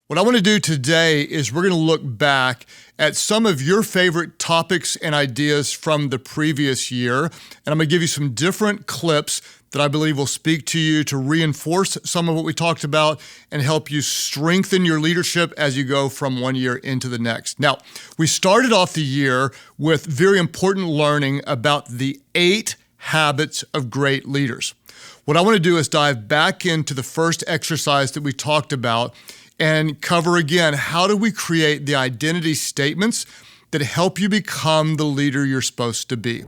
What I want to do today is we're going to look back at some of your favorite topics and ideas from the previous year. And I'm going to give you some different clips that I believe will speak to you to reinforce some of what we talked about and help you strengthen your leadership as you go from one year into the next. Now, we started off the year with very important learning about the 8 habits of great leaders. What I want to do is dive back into the first exercise that we talked about and cover again, how do we create the identity statements that help you become the leader you're supposed to be?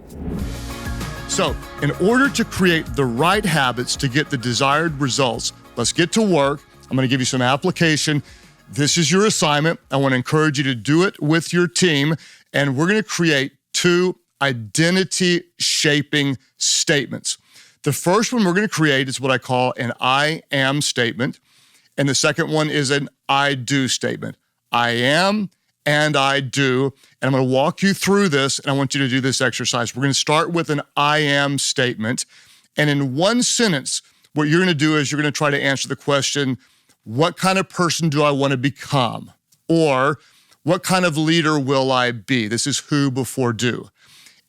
So, in order to create the right habits to get the desired results, let's get to work. I'm going to give you some application. This is your assignment. I want to encourage you to do it with your team, and we're going to create 2 identity shaping statements. The first one we're going to create is what I call an I am statement. And the second one is an I do statement. I am and I do. And I'm going to walk you through this, and I want you to do this exercise. We're going to start with an I am statement. And in one sentence, what you're going to do is you're going to try to answer the question, what kind of person do I want to become? Or what kind of leader will I be? This is who before do.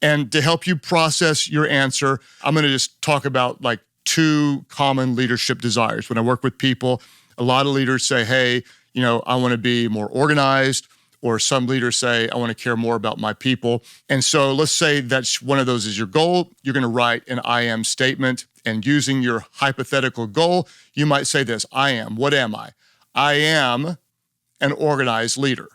And to help you process your answer, I'm going to just talk about like 2 common leadership desires. When I work with people, a lot of leaders say, hey, I want to be more organized, or some leaders say, I want to care more about my people. And so let's say that's one of those is your goal. You're going to write an I am statement, and using your hypothetical goal, you might say this, I am, what am I? I am an organized leader.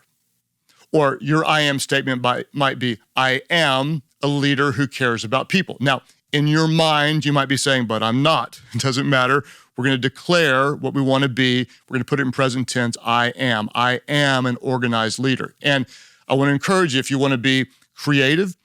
Or your I am statement might be, I am a leader who cares about people. Now, in your mind, you might be saying, but I'm not. It doesn't matter. We're going to declare what we want to be. We're going to put it in present tense. I am an organized leader. And I want to encourage you, if you want to be creative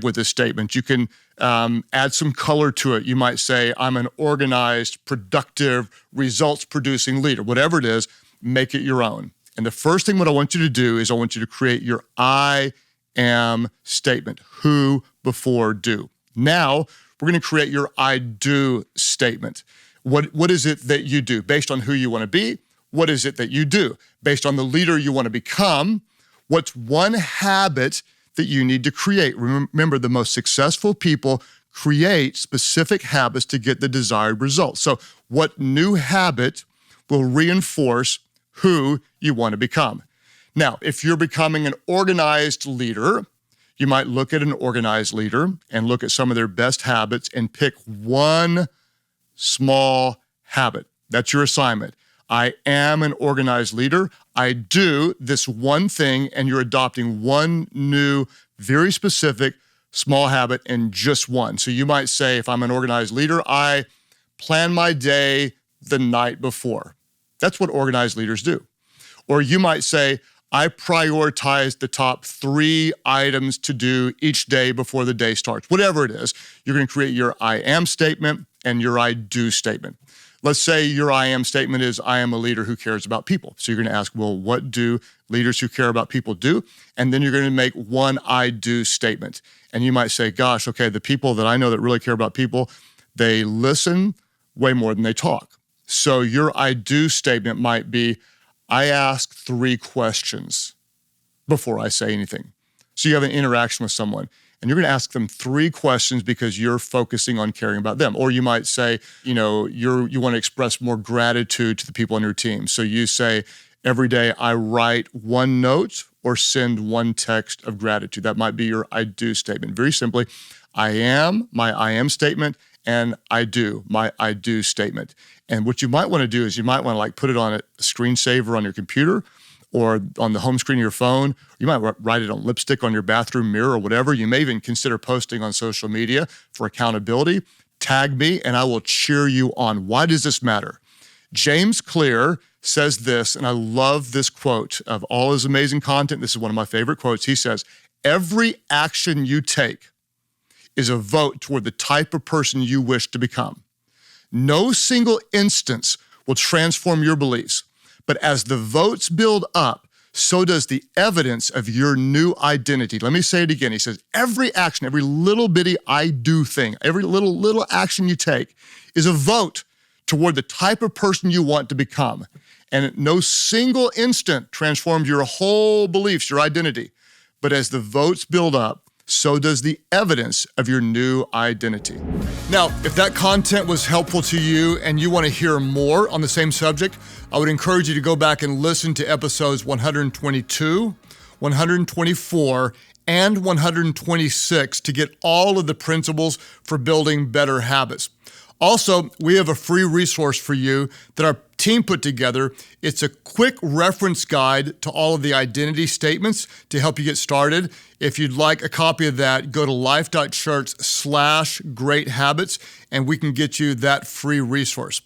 with this statement. You can add some color to it. You might say, I'm an organized, productive, results-producing leader. Whatever it is, make it your own. And the first thing what I want you to do is I want you to create your I am statement, who before do. Now, we're going to create your I do statement. What is it that you do? Based on who you want to be, what is it that you do? Based on the leader you want to become, what's one habit that you need to create? Remember, the most successful people create specific habits to get the desired results. So what new habit will reinforce who you want to become? Now, if you're becoming an organized leader, you might look at an organized leader and look at some of their best habits and pick one small habit. That's your assignment. I am an organized leader. I do this one thing, and you're adopting one new, very specific small habit and just one. So you might say, if I'm an organized leader, I plan my day the night before. That's what organized leaders do. Or you might say, I prioritize the top 3 items to do each day before the day starts. Whatever it is, you're going to create your I am statement and your I do statement. Let's say your I am statement is, I am a leader who cares about people. So you're going to ask, well, what do leaders who care about people do? And then you're going to make one I do statement. And you might say, gosh, okay, the people that I know that really care about people, they listen way more than they talk. So your I do statement might be, I ask 3 questions before I say anything. So you have an interaction with someone, and you're going to ask them 3 questions because you're focusing on caring about them. Or you might say, you want to express more gratitude to the people on your team. So you say, every day I write 1 note or send 1 text of gratitude. That might be your I do statement. Very simply, I am, my I am statement, and I do, my I do statement. And what you might want to do is you might want to put it on a screensaver on your computer or on the home screen of your phone. You might write it on lipstick on your bathroom mirror or whatever. You may even consider posting on social media for accountability. Tag me and I will cheer you on. Why does this matter? James Clear says this, and I love this quote of all his amazing content. This is one of my favorite quotes. He says, every action you take is a vote toward the type of person you wish to become. No single instance will transform your beliefs, but as the votes build up, so does the evidence of your new identity. Let me say it again. He says, every action, every little bitty I do thing, every little action you take is a vote toward the type of person you want to become. And no single instant transformed your whole beliefs, your identity. But as the votes build up, so does the evidence of your new identity. Now, if that content was helpful to you and you want to hear more on the same subject, I would encourage you to go back and listen to episodes 122, 124, and 126 to get all of the principles for building better habits. Also, we have a free resource for you that our team put together. It's a quick reference guide to all of the identity statements to help you get started. If you'd like a copy of that, go to Life.Church/great-habits, and we can get you that free resource.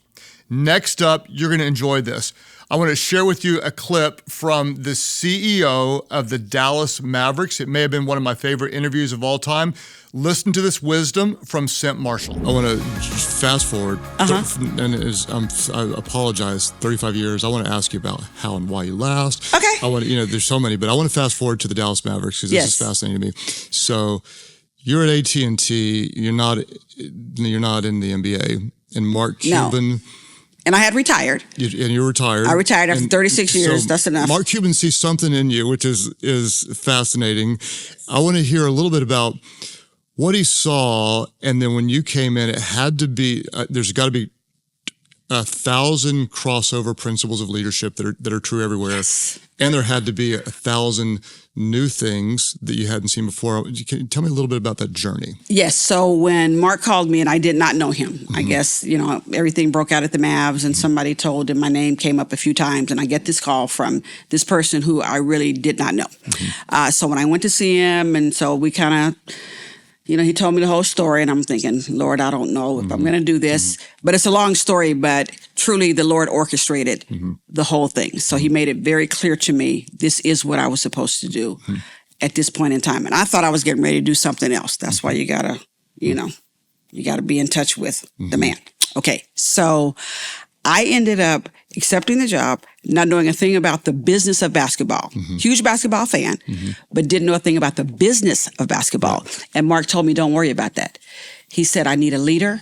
Next up, you're going to enjoy this. I want to share with you a clip from the CEO of the Dallas Mavericks. It may have been one of my favorite interviews of all time. Listen to this wisdom from St. Marshall. I want to fast forward, and I apologize, 35 years. I want to ask you about how and why you last. Okay. I want to, there's so many, but I want to fast forward to the Dallas Mavericks because this is fascinating to me. So you're at AT&T. You're not in the NBA, and Mark Cuban. No. And I had retired. You're retired. I retired after 36 years. So that's enough. Mark Cuban sees something in you, which is fascinating. I want to hear a little bit about what he saw, and then when you came in, it had to be. There's got to be 1,000 crossover principles of leadership that are true everywhere, and there had to be 1,000 new things that you hadn't seen before. Can you tell me a little bit about that journey? Yes. So when Mark called me, and I did not know him, I guess, everything broke out at the Mavs, and somebody told him my name came up a few times, and I get this call from this person who I really did not know. So when I went to see him, and so we kind of, he told me the whole story, and I'm thinking, Lord, I don't know if I'm going to do this. But it's a long story, but truly the Lord orchestrated the whole thing. So he made it very clear to me, this is what I was supposed to do at this point in time. And I thought I was getting ready to do something else. That's why you got to, you got to be in touch with the man. Okay, so I ended up accepting the job, not knowing a thing about the business of basketball. Huge basketball fan, but didn't know a thing about the business of basketball. And Mark told me, don't worry about that. He said, I need a leader.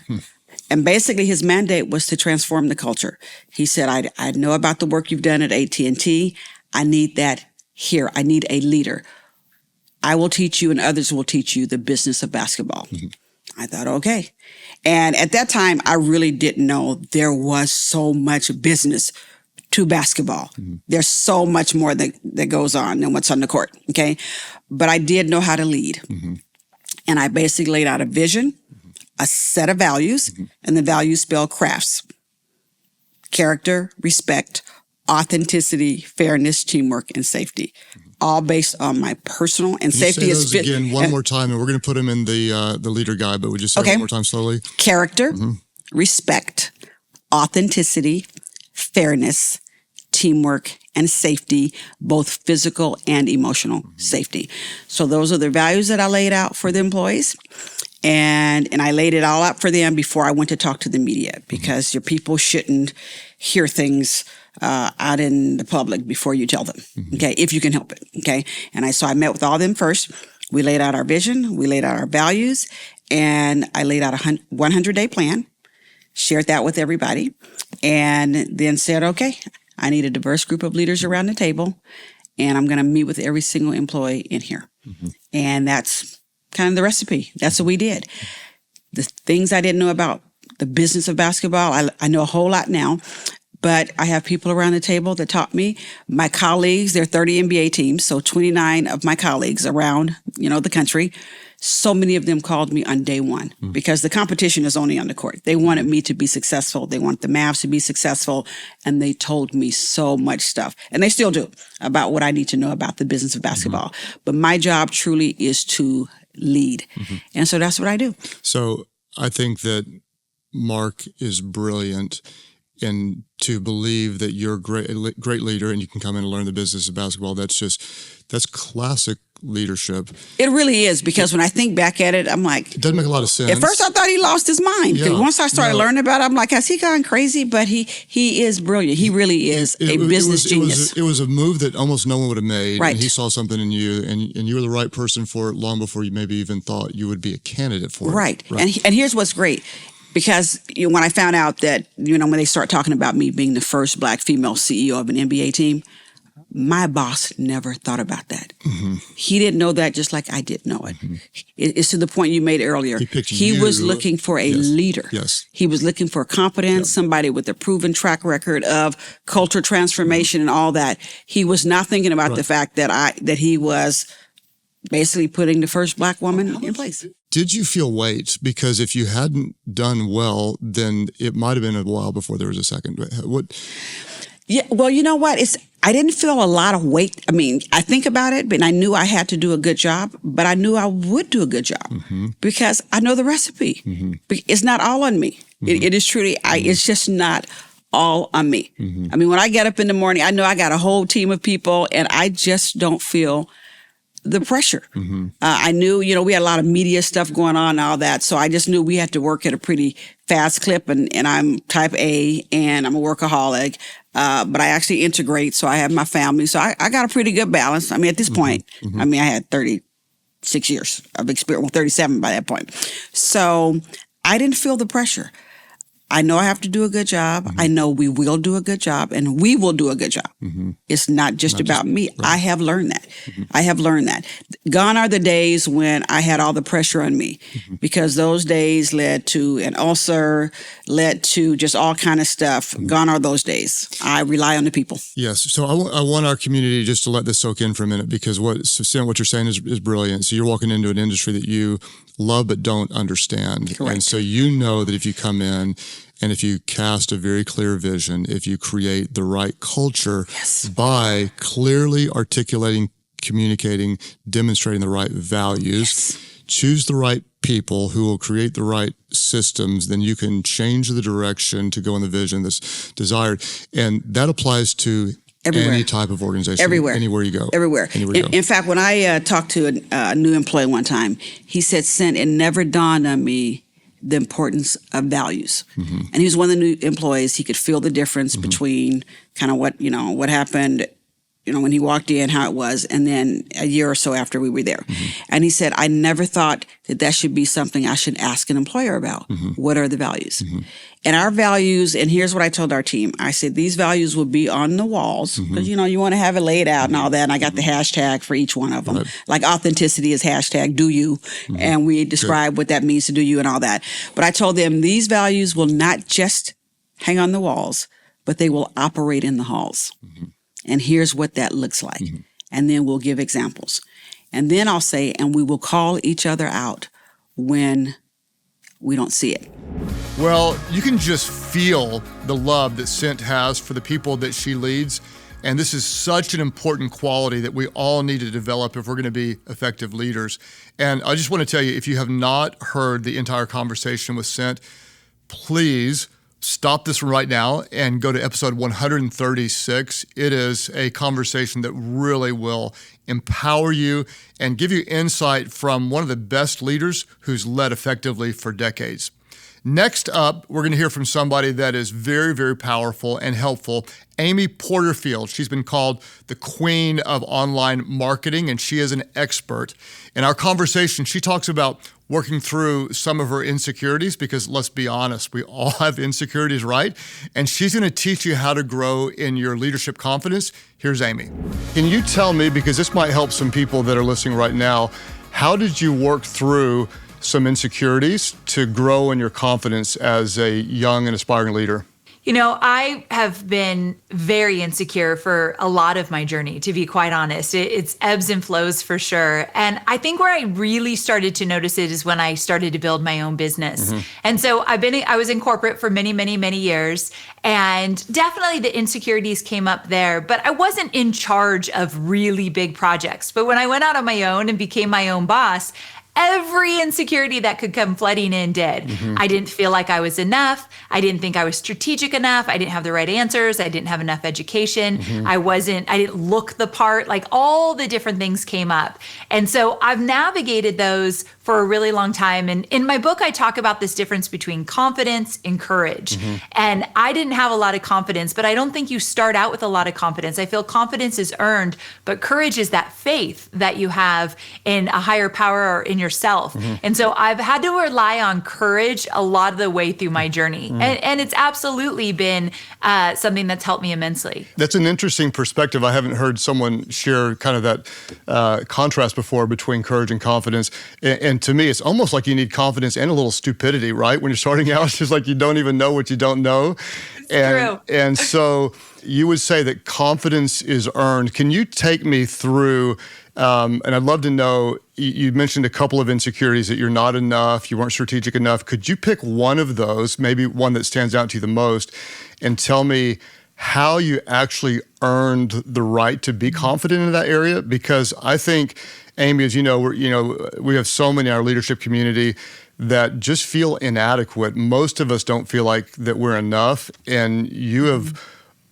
And basically his mandate was to transform the culture. He said, I know about the work you've done at AT&T. I need that here. I need a leader. I will teach you and others will teach you the business of basketball. I thought, okay. And at that time, I really didn't know there was so much business to basketball. There's so much more that goes on than what's on the court, okay? But I did know how to lead. And I basically laid out a vision, a set of values, and the values spell crafts. Character, respect, authenticity, fairness, teamwork, and safety. All based on my personal and safety is fit. Again, one more time, and we're going to put them in the leader guide, but would you say it one more time slowly? Character, respect, authenticity, fairness, teamwork, and safety, both physical and emotional safety. So those are the values that I laid out for the employees. And I laid it all out for them before I went to talk to the media, because your people shouldn't hear things out in the public before you tell them, okay, if you can help it, okay? And so I met with all of them first. We laid out our vision, we laid out our values, and I laid out a 100-day plan, shared that with everybody, and then said, okay, I need a diverse group of leaders around the table, and I'm going to meet with every single employee in here. And that's kind of the recipe. That's what we did. The things I didn't know about the business of basketball, I know a whole lot now. But I have people around the table that taught me. My colleagues, there are 30 NBA teams, so 29 of my colleagues around, the country. So many of them called me on day one because the competition is only on the court. They wanted me to be successful. They want the Mavs to be successful. And they told me so much stuff. And they still do about what I need to know about the business of basketball. But my job truly is to lead. And so that's what I do. So I think that Mark is brilliant. And to believe that you're a great leader and you can come in and learn the business of basketball, that's classic leadership. It really is, because when I think back at it, I'm like... It doesn't make a lot of sense. At first I thought he lost his mind. Yeah, once I started learning about it, I'm like, has he gone crazy? But he is brilliant. He really is a business genius. It was a move that almost no one would have made. Right. And he saw something in you, and you were the right person for it long before you maybe even thought you would be a candidate for it. Right. And here's what's great. Because when I found out that, when they start talking about me being the first Black female CEO of an NBA team, my boss never thought about that. Mm-hmm. He didn't know that, just like I didn't know it. Mm-hmm. It's to the point you made earlier. He was looking for a leader. Yes. He was looking for competence, somebody with a proven track record of culture transformation and all that. He was not thinking about the fact that he was basically putting the first Black woman in place. Did you feel weight? Because if you hadn't done well, then it might have been a while before there was a second. What? Yeah, well, you know what? I didn't feel a lot of weight. I mean, I think about it, but I knew I had to do a good job, but I knew I would do a good job because I know the recipe. Mm-hmm. It's not all on me. Mm-hmm. It is truly, it's just not all on me. Mm-hmm. I mean, when I get up in the morning, I know I got a whole team of people and I just don't feel the pressure. Mm-hmm. I knew, we had a lot of media stuff going on and all that. So I just knew we had to work at a pretty fast clip and I'm type A and I'm a workaholic. But I actually integrate. So I have my family. So I got a pretty good balance. I mean, at this point, I had 36 years of experience, 37 by that point. So I didn't feel the pressure. I know I have to do a good job. I know we will do a good job and we will do a good job. It's not just about me. Right. I have learned that. I have learned that. Gone are the days when I had all the pressure on me because those days led to an ulcer, led to just all kind of stuff. Gone are those days. I rely on the people. Yes. So I want our community just to let this soak in for a minute because what you're saying is brilliant. So you're walking into an industry that you love but don't understand. Correct. And so you know that if you come in and if you cast a very clear vision, if you create the right culture by clearly articulating, communicating, demonstrating the right values, choose the right people who will create the right systems, then you can change the direction to go in the vision that's desired. And that applies to everywhere. Any type of organization. Everywhere. Anywhere you go. Everywhere. In fact, when I talked to a new employee one time, he said, Sen, it never dawned on me the importance of values. And he was one of the new employees. He could feel the difference between kind of what happened, when he walked in, how it was, and then a year or so after we were there. And he said, I never thought that should be something I should ask an employer about. What are the values? And our values, and here's what I told our team. I said, these values will be on the walls because, you want to have it laid out and all that. And I got the hashtag for each one of them. Right. Like authenticity is hashtag do you. And we describe what that means to do you and all that. But I told them these values will not just hang on the walls, but they will operate in the halls. And here's what that looks like. And then we'll give examples. And then I'll say, and we will call each other out when we don't see it. Well, you can just feel the love that Sent has for the people that she leads. And this is such an important quality that we all need to develop if we're going to be effective leaders. And I just want to tell you, if you have not heard the entire conversation with Sent, please stop this right now and go to episode 136. It is a conversation that really will empower you and give you insight from one of the best leaders who's led effectively for decades. Next up, we're going to hear from somebody that is very, very powerful and helpful, Amy Porterfield. She's been called the queen of online marketing, and she is an expert. In our conversation, she talks about working through some of her insecurities because, let's be honest, we all have insecurities, right? And she's going to teach you how to grow in your leadership confidence. Here's Amy. Can you tell me, because this might help some people that are listening right now, how did you work through some insecurities to grow in your confidence as a young and aspiring leader? I have been very insecure for a lot of my journey, to be quite honest. It's ebbs and flows for sure. And I think where I really started to notice it is when I started to build my own business. And so I was in corporate for many, many, many years. And definitely the insecurities came up there, but I wasn't in charge of really big projects. But when I went out on my own and became my own boss, every insecurity that could come flooding in did. I didn't feel like I was enough. I didn't think I was strategic enough. I didn't have the right answers. I didn't have enough education. I didn't look the part. Like all the different things came up. And so I've navigated those for a really long time. And in my book, I talk about this difference between confidence and courage. And I didn't have a lot of confidence, but I don't think you start out with a lot of confidence. I feel confidence is earned, but courage is that faith that you have in a higher power or in yourself. And so I've had to rely on courage a lot of the way through my journey. And it's absolutely been something that's helped me immensely. That's an interesting perspective. I haven't heard someone share kind of that contrast before between courage and confidence. And to me, it's almost like you need confidence and a little stupidity, right? When you're starting out, it's just like you don't even know what you don't know. True. And so you would say that confidence is earned. Can you take me through, and I'd love to know, you mentioned a couple of insecurities, that you're not enough, you weren't strategic enough. Could you pick one of those, maybe one that stands out to you the most, and tell me how you actually earned the right to be confident in that area? Because I think, Amy, as you know, we have so many in our leadership community that just feel inadequate. Most of us don't feel like that we're enough, and you have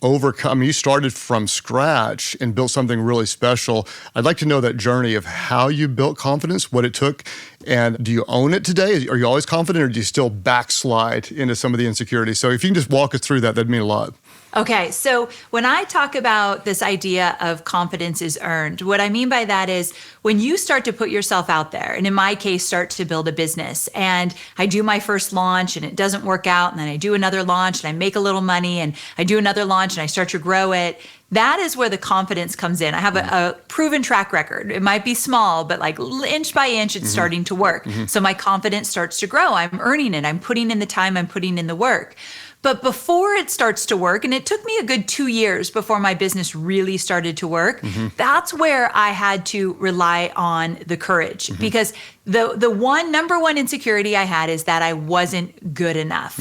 overcome. You started from scratch and built something really special. I'd like to know that journey of how you built confidence, what it took, and do you own it today? Are you always confident, or do you still backslide into some of the insecurities? So if you can just walk us through that, that'd mean a lot. Okay, so when I talk about this idea of confidence is earned, what I mean by that is when you start to put yourself out there, and in my case, start to build a business, and I do my first launch and it doesn't work out, and then I do another launch and I make a little money, and I do another launch and I start to grow it. That is where the confidence comes in. I have a proven track record. It might be small, but like inch by inch, it's starting to work. So my confidence starts to grow. I'm earning it. I'm putting in the time. I'm putting in the work. But before it starts to work, and it took me a good 2 years before my business really started to work, that's where I had to rely on the courage. Because the number one insecurity I had is that I wasn't good enough.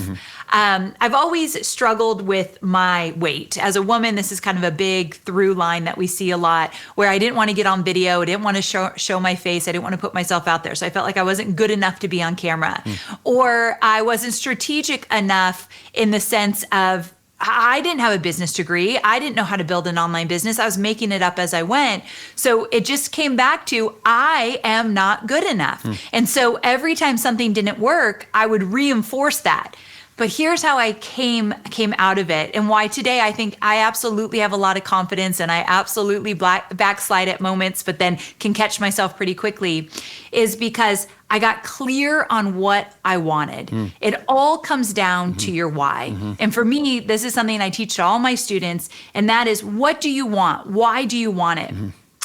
I've always struggled with my weight. As a woman, this is kind of a big through line that we see a lot, where I didn't want to get on video. I didn't want to show my face. I didn't want to put myself out there. So I felt like I wasn't good enough to be on camera. Or I wasn't strategic enough in the sense of I didn't have a business degree. I didn't know how to build an online business. I was making it up as I went. So it just came back to I am not good enough. And so every time something didn't work, I would reinforce that. But here's how I came out of it, and why today I think I absolutely have a lot of confidence, and I absolutely backslide at moments, but then can catch myself pretty quickly, is because I got clear on what I wanted. It all comes down to your why. And for me, this is something I teach to all my students, and that is, what do you want? Why do you want it?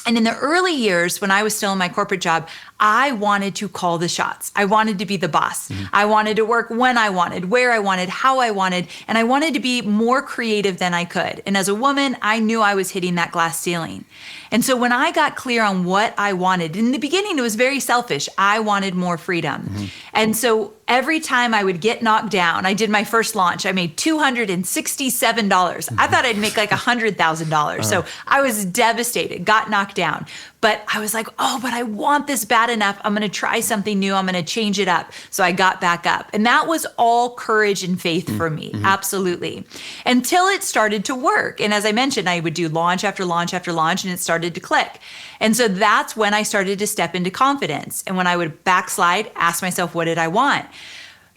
And in the early years, when I was still in my corporate job, I wanted to call the shots. I wanted to be the boss. I wanted to work when I wanted, where I wanted, how I wanted, and I wanted to be more creative than I could. And as a woman, I knew I was hitting that glass ceiling. And so when I got clear on what I wanted, in the beginning, it was very selfish. I wanted more freedom. And so every time I would get knocked down, I did my first launch, I made $267. I thought I'd make like $100,000. So I was devastated, got knocked down. But I was like, oh, but I want this bad enough. I'm going to try something new. I'm going to change it up. So I got back up. And that was all courage and faith for me. Absolutely. Until it started to work. And as I mentioned, I would do launch after launch after launch, and it started to click. And so that's when I started to step into confidence. And when I would backslide, ask myself, what did I want?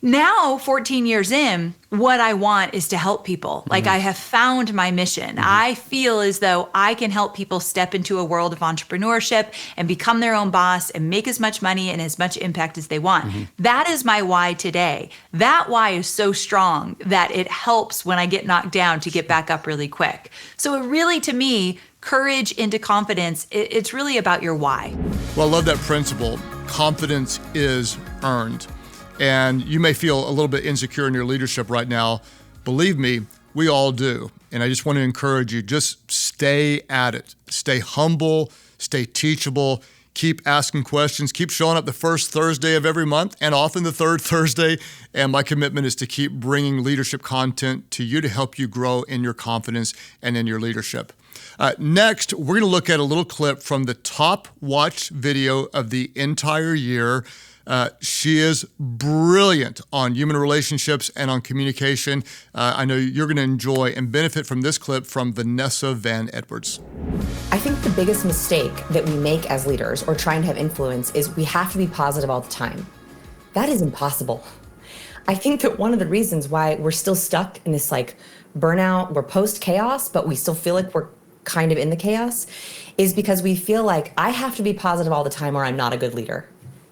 Now, 14 years in, what I want is to help people. Like, I have found my mission. I feel as though I can help people step into a world of entrepreneurship and become their own boss and make as much money and as much impact as they want. That is my why today. That why is so strong that it helps when I get knocked down to get back up really quick. So it really, to me, courage into confidence, it's really about your why. Well, I love that principle. Confidence is earned. And you may feel a little bit insecure in your leadership right now. Believe me, we all do. And I just want to encourage you, just stay at it. Stay humble, stay teachable, keep asking questions, keep showing up the first Thursday of every month and often the third Thursday. And my commitment is to keep bringing leadership content to you to help you grow in your confidence and in your leadership. Next, we're going to look at a little clip from the top watched video of the entire year. She is brilliant on human relationships and on communication. I know you're going to enjoy and benefit from this clip from Vanessa Van Edwards. I think the biggest mistake that we make as leaders or trying to have influence is we have to be positive all the time. That is impossible. I think that one of the reasons why we're still stuck in this burnout, we're post-chaos, but we still feel like we're kind of in the chaos, is because we feel like I have to be positive all the time or I'm not a good leader.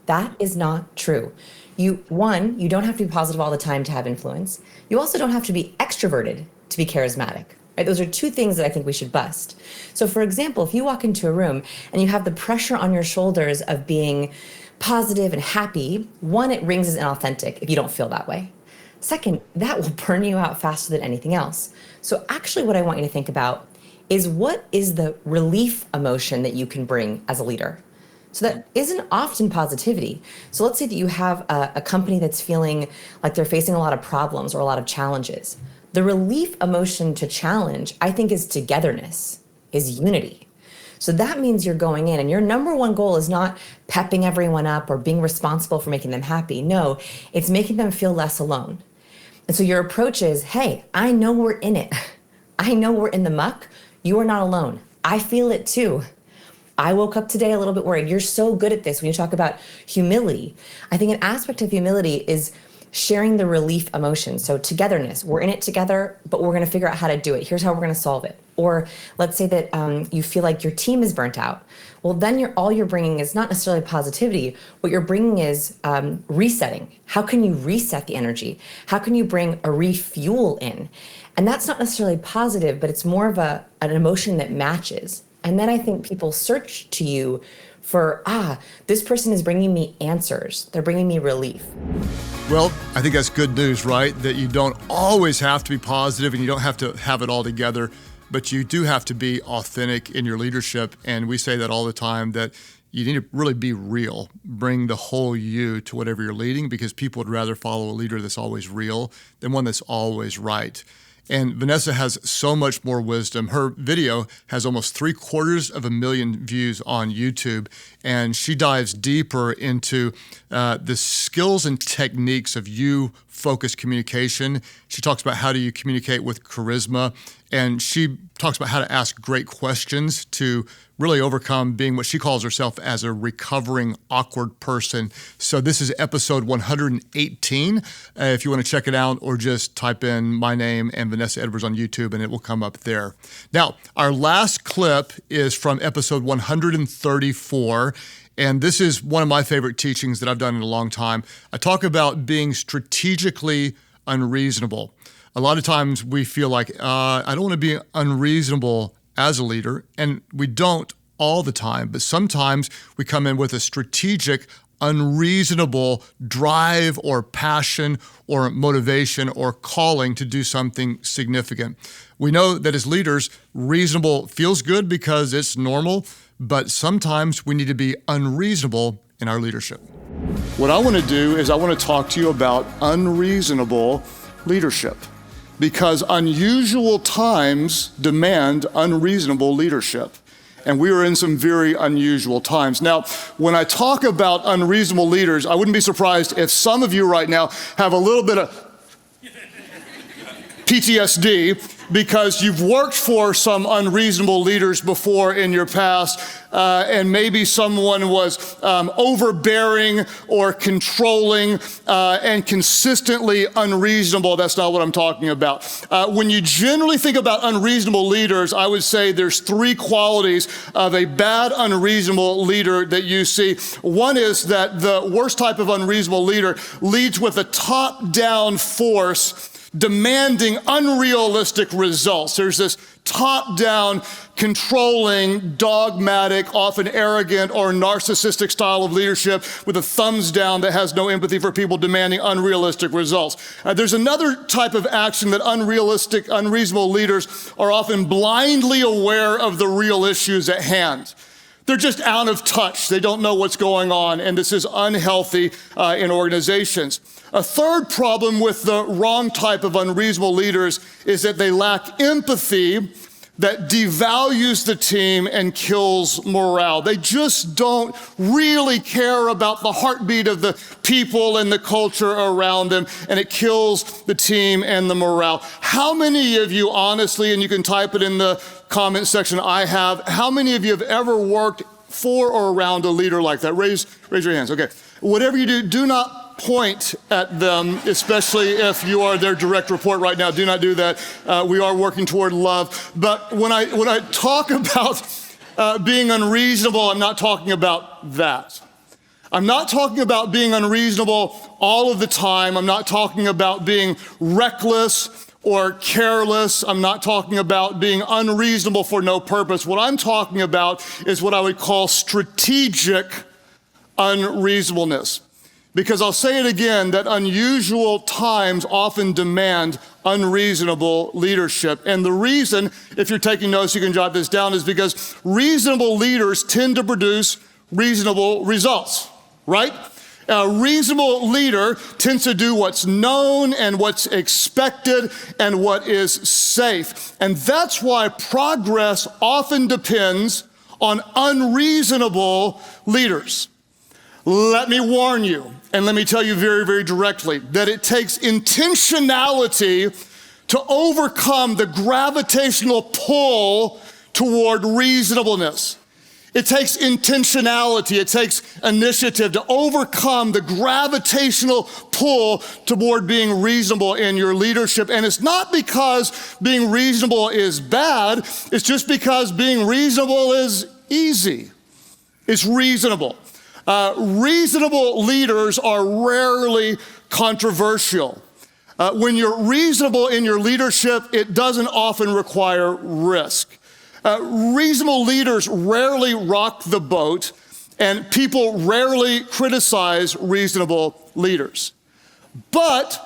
That is not true. You don't have to be positive all the time to have influence. You also don't have to be extroverted to be charismatic. Right? Those are two things that I think we should bust. So for example, if you walk into a room and you have the pressure on your shoulders of being positive and happy, one, it rings as inauthentic if you don't feel that way. Second, that will burn you out faster than anything else. So actually what I want you to think about is what is the relief emotion that you can bring as a leader? So that isn't often positivity. So let's say that you have a company that's feeling like they're facing a lot of problems or a lot of challenges. The relief emotion to challenge, I think, is togetherness, is unity. So that means you're going in and your number one goal is not pepping everyone up or being responsible for making them happy. No, it's making them feel less alone. And so your approach is, hey, I know we're in it. I know we're in the muck. You are not alone. I feel it too. I woke up today a little bit worried. You're so good at this. When you talk about humility, I think an aspect of humility is sharing the relief emotion. So togetherness, we're in it together, but we're going to figure out how to do it. Here's how we're going to solve it. Or let's say that you feel like your team is burnt out. Well, then all you're bringing is not necessarily positivity. What you're bringing is resetting. How can you reset the energy? How can you bring a refuel in? And that's not necessarily positive, but it's more of an emotion that matches. And then I think people search to you for, this person is bringing me answers. They're bringing me relief. Well, I think that's good news, right? That you don't always have to be positive and you don't have to have it all together, but you do have to be authentic in your leadership. And we say that all the time, that you need to really be real. Bring the whole you to whatever you're leading, because people would rather follow a leader that's always real than one that's always right. And Vanessa has so much more wisdom. Her video has almost 750,000 views on YouTube, and she dives deeper into the skills and techniques of you-focused communication. She talks about how do you communicate with charisma, and she talks about how to ask great questions to really overcome being what she calls herself as a recovering awkward person. So this is episode 118. If you want to check it out, or just type in my name and Vanessa Edwards on YouTube and it will come up there. Now, our last clip is from episode 134. And this is one of my favorite teachings that I've done in a long time. I talk about being strategically unreasonable. A lot of times we feel like, I don't want to be unreasonable as a leader, and we don't all the time, but sometimes we come in with a strategic, unreasonable drive or passion or motivation or calling to do something significant. We know that as leaders, reasonable feels good because it's normal, but sometimes we need to be unreasonable in our leadership. What I want to do is I want to talk to you about unreasonable leadership, because unusual times demand unreasonable leadership. And we are in some very unusual times. Now, when I talk about unreasonable leaders, I wouldn't be surprised if some of you right now have a little bit of PTSD, because you've worked for some unreasonable leaders before in your past, and maybe someone was overbearing or controlling and consistently unreasonable. That's not what I'm talking about. When you generally think about unreasonable leaders, I would say there's three qualities of a bad unreasonable leader that you see. One is that the worst type of unreasonable leader leads with a top-down force demanding unrealistic results. There's this top-down, controlling, dogmatic, often arrogant or narcissistic style of leadership with a thumbs down that has no empathy for people, demanding unrealistic results. There's another type of action that unreasonable leaders are often blindly aware of the real issues at hand. They're just out of touch. They don't know what's going on, and this is unhealthy in organizations. A third problem with the wrong type of unreasonable leaders is that they lack empathy, that devalues the team and kills morale. They just don't really care about the heartbeat of the people and the culture around them, and it kills the team and the morale. How many of you, honestly, and you can type it in the comment section, how many of you have ever worked for or around a leader like that? Raise your hands. Okay. Whatever you do not point at them, especially if you are their direct report right now. Do not do that. We are working toward love. But when I talk about being unreasonable, I'm not talking about that. I'm not talking about being unreasonable all of the time. I'm not talking about being reckless or careless. I'm not talking about being unreasonable for no purpose. What I'm talking about is what I would call strategic unreasonableness. Because I'll say it again, that unusual times often demand unreasonable leadership. And the reason, if you're taking notes, you can jot this down, is because reasonable leaders tend to produce reasonable results, right? A reasonable leader tends to do what's known and what's expected and what is safe. And that's why progress often depends on unreasonable leaders. Let me warn you, and let me tell you very, very directly, that it takes intentionality to overcome the gravitational pull toward reasonableness. It takes intentionality, it takes initiative to overcome the gravitational pull toward being reasonable in your leadership. And it's not because being reasonable is bad, it's just because being reasonable is easy. It's reasonable. Reasonable leaders are rarely controversial. When you're reasonable in your leadership, it doesn't often require risk. Reasonable leaders rarely rock the boat, and people rarely criticize reasonable leaders. But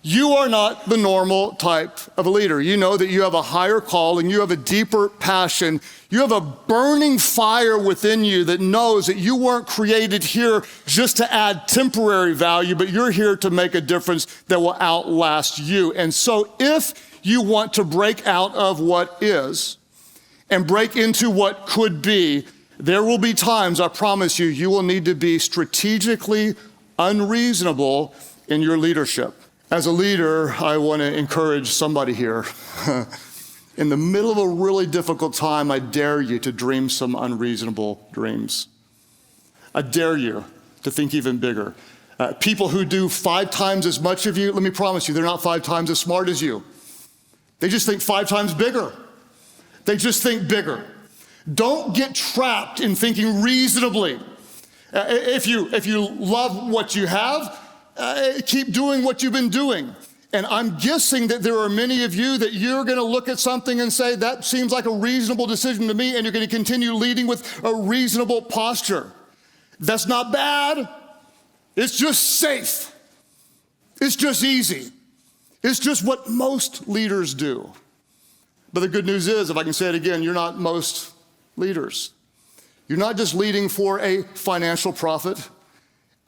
you are not the normal type of a leader. You know that you have a higher calling, you have a deeper passion, you have a burning fire within you that knows that you weren't created here just to add temporary value, but you're here to make a difference that will outlast you. And so if you want to break out of what is and break into what could be, there will be times, I promise you, you will need to be strategically unreasonable in your leadership. As a leader, I want to encourage somebody here. In the middle of a really difficult time, I dare you to dream some unreasonable dreams. I dare you to think even bigger. People who do 5 times as much of you, let me promise you, they're not 5 times as smart as you. They just think 5 times bigger. They just think bigger. Don't get trapped in thinking reasonably. If you love what you have, keep doing what you've been doing. And I'm guessing that there are many of you that you're going to look at something and say, that seems like a reasonable decision to me, and you're going to continue leading with a reasonable posture. That's not bad. It's just safe. It's just easy. It's just what most leaders do. But the good news is, if I can say it again, you're not most leaders. You're not just leading for a financial profit,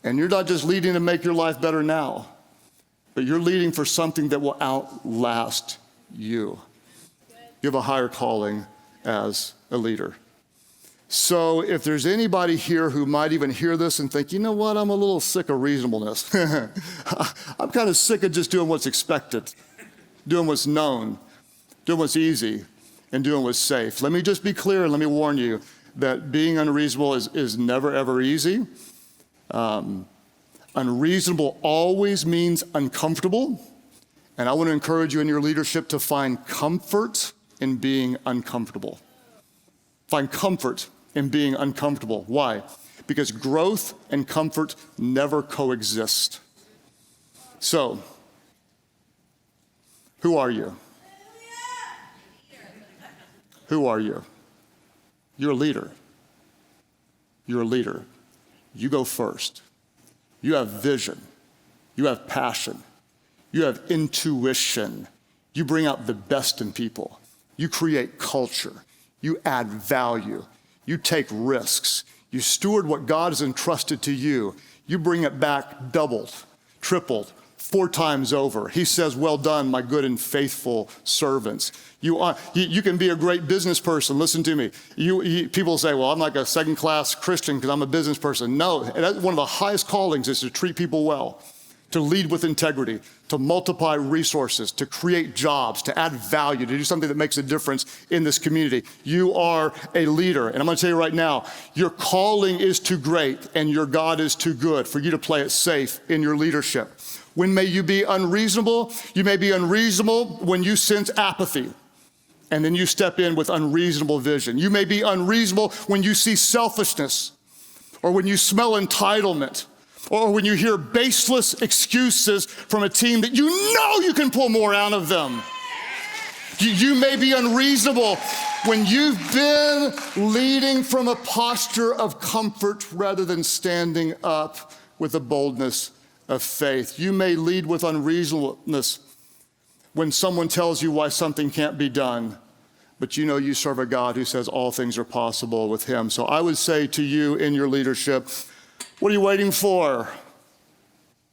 and you're not just leading to make your life better now, but you're leading for something that will outlast you. You have a higher calling as a leader. So if there's anybody here who might even hear this and think, you know what, I'm a little sick of reasonableness. I'm kind of sick of just doing what's expected, doing what's known, doing what's easy, and doing what's safe. Let me just be clear and let me warn you that being unreasonable is never, ever easy. Unreasonable always means uncomfortable. And I want to encourage you in your leadership to find comfort in being uncomfortable. Find comfort in being uncomfortable. Why? Because growth and comfort never coexist. So, who are you? Who are you? You're a leader. You're a leader. You go first. You have vision. You have passion. You have intuition. You bring out the best in people. You create culture. You add value. You take risks. You steward what God has entrusted to you. You bring it back doubled, tripled, 4 times over. He says, well done, my good and faithful servants. You can be a great business person. Listen to me. People say, well, I'm like a second-class Christian because I'm a business person. No, that's one of the highest callings is to treat people well, to lead with integrity, to multiply resources, to create jobs, to add value, to do something that makes a difference in this community. You are a leader. And I'm going to tell you right now, your calling is too great and your God is too good for you to play it safe in your leadership. When may you be unreasonable? You may be unreasonable when you sense apathy, and then you step in with unreasonable vision. You may be unreasonable when you see selfishness, or when you smell entitlement, or when you hear baseless excuses from a team that you know you can pull more out of them. You may be unreasonable when you've been leading from a posture of comfort rather than standing up with a boldness of faith. You may lead with unreasonableness when someone tells you why something can't be done, but you know you serve a God who says all things are possible with him. So I would say to you in your leadership, what are you waiting for?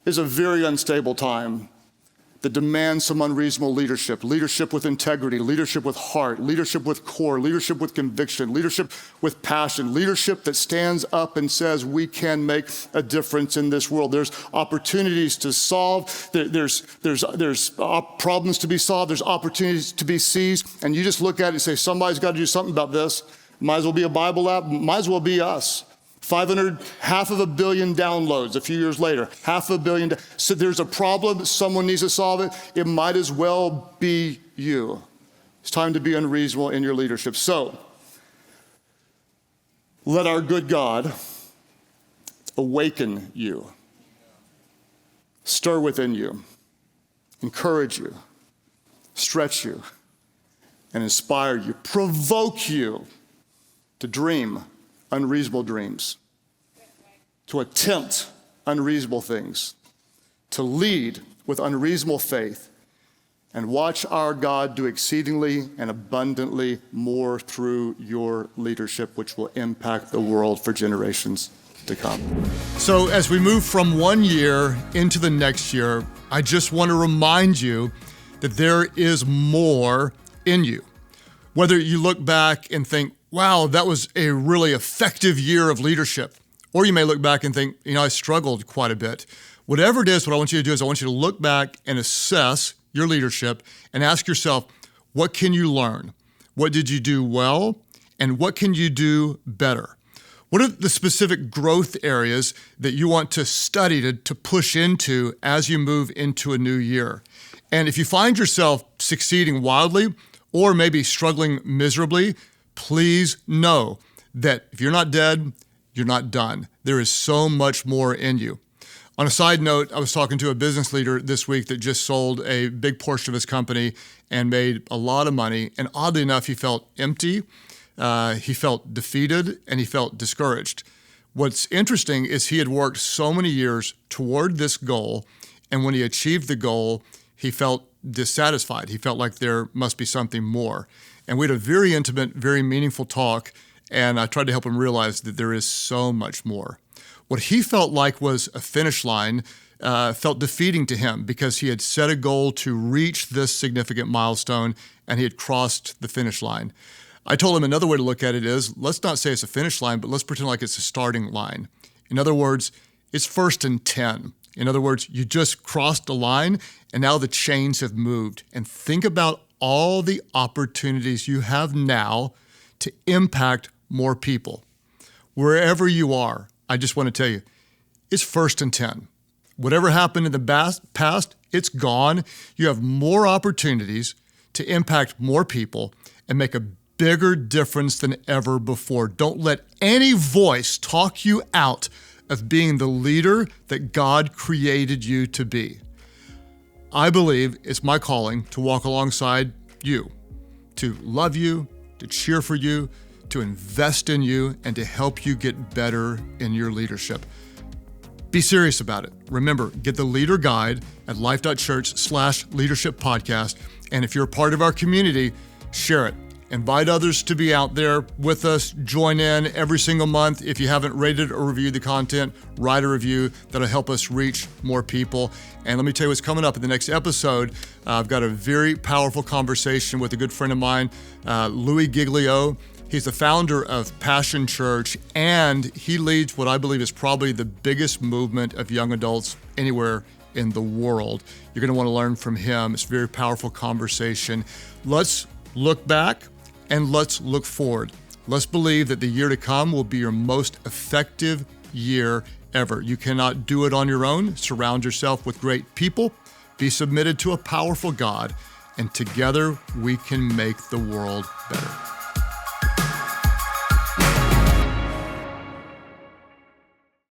It's a very unstable time that demands some unreasonable leadership with integrity, leadership with heart, leadership with core, leadership with conviction, leadership with passion, leadership that stands up and says we can make a difference in this world. There's opportunities to solve, there's problems to be solved, there's opportunities to be seized, and you just look at it and say, somebody's got to do something about this. Might as well be a Bible app, might as well be us. 500 billion downloads a few years later, 500 million. So there's a problem, someone needs to solve it. It might as well be you. It's time to be unreasonable in your leadership. So let our good God awaken you, stir within you, encourage you, stretch you, and inspire you, provoke you to dream unreasonable dreams, to attempt unreasonable things, to lead with unreasonable faith, and watch our God do exceedingly and abundantly more through your leadership, which will impact the world for generations to come. So as we move from one year into the next year, I just want to remind you that there is more in you. Whether you look back and think, wow, that was a really effective year of leadership. Or you may look back and think, I struggled quite a bit. Whatever it is, what I want you to do is I want you to look back and assess your leadership and ask yourself, what can you learn? What did you do well? And what can you do better? What are the specific growth areas that you want to study to push into as you move into a new year? And if you find yourself succeeding wildly or maybe struggling miserably, please know that if you're not dead, you're not done. There is so much more in you. On a side note, I was talking to a business leader this week that just sold a big portion of his company and made a lot of money. And oddly enough, he felt empty, he felt defeated, and he felt discouraged. What's interesting is he had worked so many years toward this goal, and when he achieved the goal, he felt dissatisfied. He felt like there must be something more. And we had a very intimate, very meaningful talk, and I tried to help him realize that there is so much more. What he felt like was a finish line felt defeating to him because he had set a goal to reach this significant milestone, and he had crossed the finish line. I told him another way to look at it is, let's not say it's a finish line, but let's pretend like it's a starting line. In other words, it's 1st and 10. In other words, you just crossed a line, and now the chains have moved. And think about all the opportunities you have now to impact more people. Wherever you are, I just want to tell you, it's 1st and 10. Whatever happened in the past, it's gone. You have more opportunities to impact more people and make a bigger difference than ever before. Don't let any voice talk you out of being the leader that God created you to be. I believe it's my calling to walk alongside you, to love you, to cheer for you, to invest in you, and to help you get better in your leadership. Be serious about it. Remember, get the leader guide at Life.Church/leadership podcast. And if you're a part of our community, share it Invite others to be out there with us. Join in every single month. If you haven't rated or reviewed the content, write a review. That'll help us reach more people. And let me tell you what's coming up in the next episode. I've got a very powerful conversation with a good friend of mine, Louis Giglio. He's the founder of Passion Church, and he leads what I believe is probably the biggest movement of young adults anywhere in the world. You're going to want to learn from him. It's a very powerful conversation. Let's look back and let's look forward. Let's believe that the year to come will be your most effective year ever. You cannot do it on your own. Surround yourself with great people. Be submitted to a powerful God, and together we can make the world better.